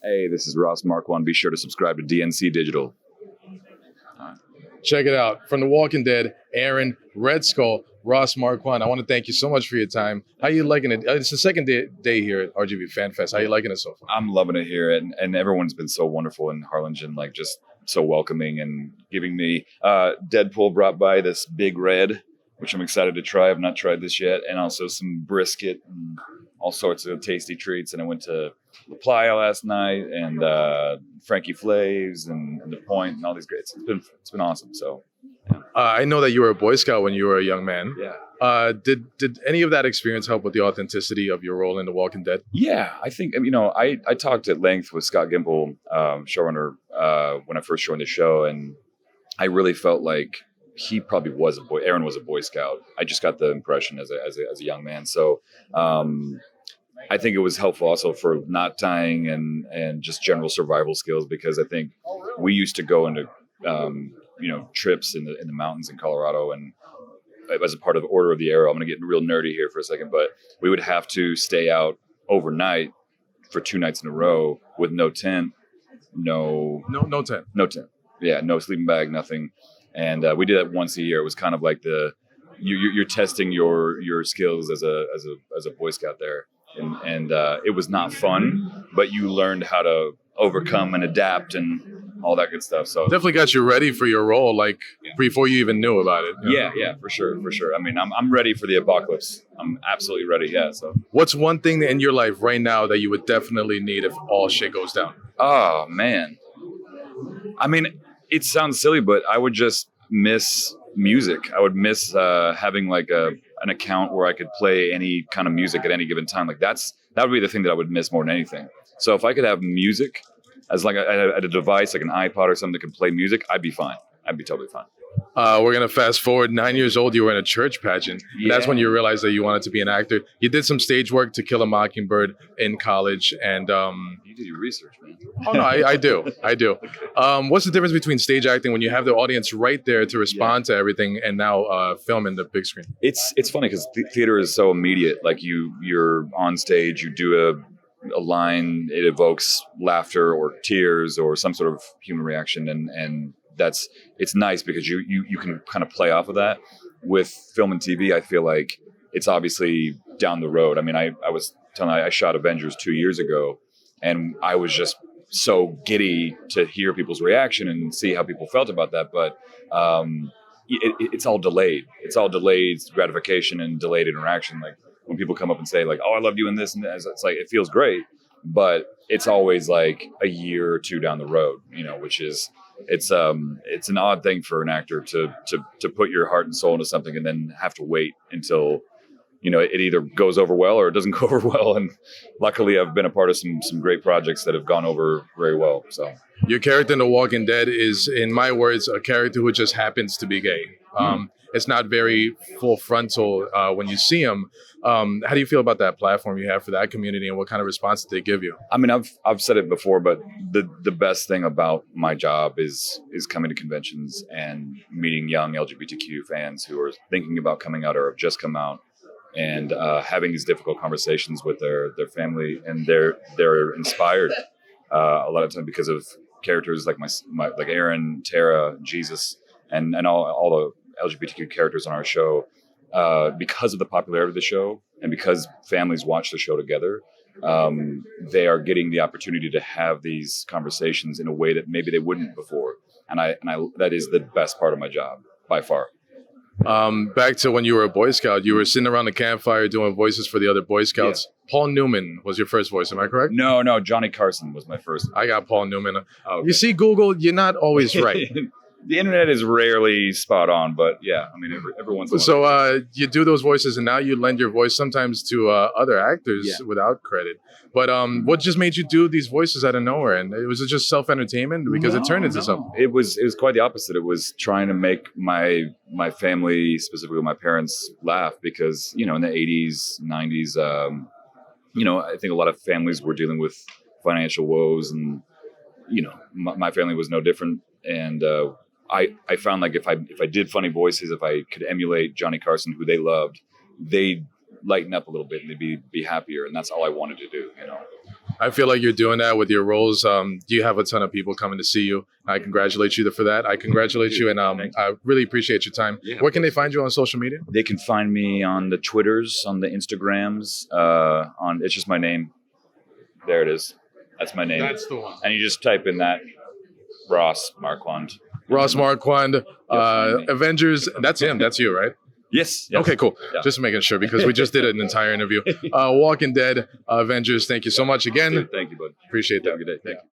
Hey, this is Ross Marquand. Be sure to subscribe to DNC Digital. Check it out. From The Walking Dead, Aaron, Red Skull, Ross Marquand. I want to thank you so much for your time. How you liking it? It's the second day here at RGV Fan Fest. How you liking it so far? I'm loving it here, and everyone's been so wonderful in Harlingen, like just so welcoming and giving me. Deadpool brought by this Big Red, which I'm excited to try. I've not tried this yet, and also some brisket and all sorts of tasty treats. And I went to La Playa last night, and Frankie Flaves and The Point, and all these greats. It's been awesome. So. I know that you were a Boy Scout when you were a young man. Yeah. Did any of that experience help with the authenticity of your role in The Walking Dead? Yeah, I think, I talked at length with Scott Gimple, showrunner, when I first joined the show, and I really felt like he probably was a boy. Aaron was a Boy Scout. I just got the impression as a young man. So I think it was helpful also for knot tying and just general survival skills, because I think we used to go into trips in the mountains in Colorado, and as a part of the Order of the Arrow, I'm going to get real nerdy here for a second, but we would have to stay out overnight for 2 nights in a row with no tent, no tent. Yeah, no sleeping bag, nothing. And we did that once a year. It was kind of like you're testing your skills as a Boy Scout there, and it was not fun, but you learned how to overcome and adapt and all that good stuff. So definitely got you ready for your role, before you even knew about it. Yeah, for sure. I mean, I'm ready for the apocalypse. I'm absolutely ready. Yeah. So what's one thing in your life right now that you would definitely need if all shit goes down? Oh man. I mean, it sounds silly, but I would just miss music. I would miss having like an account where I could play any kind of music at any given time. Like that would be the thing that I would miss more than anything. So if I could have music as like a device, like an iPod or something that could play music, I'd be fine. I'd be totally fine. We're going to fast forward. 9 years old, you were in a church pageant. Yeah. That's when you realized that you wanted to be an actor. You did some stage work to Kill a Mockingbird in college. And you did your research, man. Oh, no, I do. What's the difference between stage acting when you have the audience right there to respond to everything and now film in the big screen? It's funny because theater is so immediate. Like you're on stage, you do a line, it evokes laughter or tears or some sort of human reaction, and it's nice because you can kind of play off of that. With film and TV, I feel like it's obviously down the road. I mean, I was telling I shot Avengers 2 years ago, and I was just so giddy to hear people's reaction and see how people felt about that. But it's all delayed. It's all delayed gratification and delayed interaction. Like when people come up and say like, "Oh, I loved you in this," and it's like it feels great, but it's always like a year or two down the road, which is it's an odd thing for an actor to put your heart and soul into something and then have to wait until it either goes over well or it doesn't go over well. And luckily, I've been a part of some great projects that have gone over very well. So your character in The Walking Dead is, in my words, a character who just happens to be gay. It's not very full frontal when you see him. How do you feel about that platform you have for that community, and what kind of response did they give you? I mean, I've said it before, but the best thing about my job is coming to conventions and meeting young LGBTQ fans who are thinking about coming out or have just come out, and having these difficult conversations with their family, and they're inspired a lot of time because of characters like my like Aaron, Tara, Jesus, and all the LGBTQ characters on our show. Because of the popularity of the show and because families watch the show together, they are getting the opportunity to have these conversations in a way that maybe they wouldn't before. And I that is the best part of my job by far. Back to when you were a Boy Scout, you were sitting around the campfire doing voices for the other Boy Scouts. Yeah. Paul Newman was your first voice, am I correct? No, Johnny Carson was my first. I got Paul Newman. Oh, okay. You see, Google, you're not always right. The internet is rarely spot on, but yeah, I mean, every once in a while. So you do those voices, and now you lend your voice sometimes to other actors without credit. But what just made you do these voices out of nowhere? And was it just self-entertainment? Because it turned into something. It was quite the opposite. It was trying to make my family, specifically my parents, laugh because, in the 80s, 90s, I think a lot of families were dealing with financial woes, and, my family was no different. And I found like if I did funny voices, if I could emulate Johnny Carson, who they loved, they'd lighten up a little bit and they'd be happier. And that's all I wanted to do, I feel like you're doing that with your roles. You have a ton of people coming to see you. I congratulate you for that. I congratulate you, and I really appreciate your time. Yeah, Where can they find you on social media? They can find me on the Twitters, on the Instagrams, on it's just my name. There it is. That's my name. That's the one. And you just type in that Ross Marquand. Ross Marquand, Avengers. That's him. That's you, right? Yes. Okay, cool. Yeah. Just making sure because we just did an entire interview. Walking Dead, Avengers. Thank you so much again. Thank you, bud. Appreciate that. Have a good day. Thank you.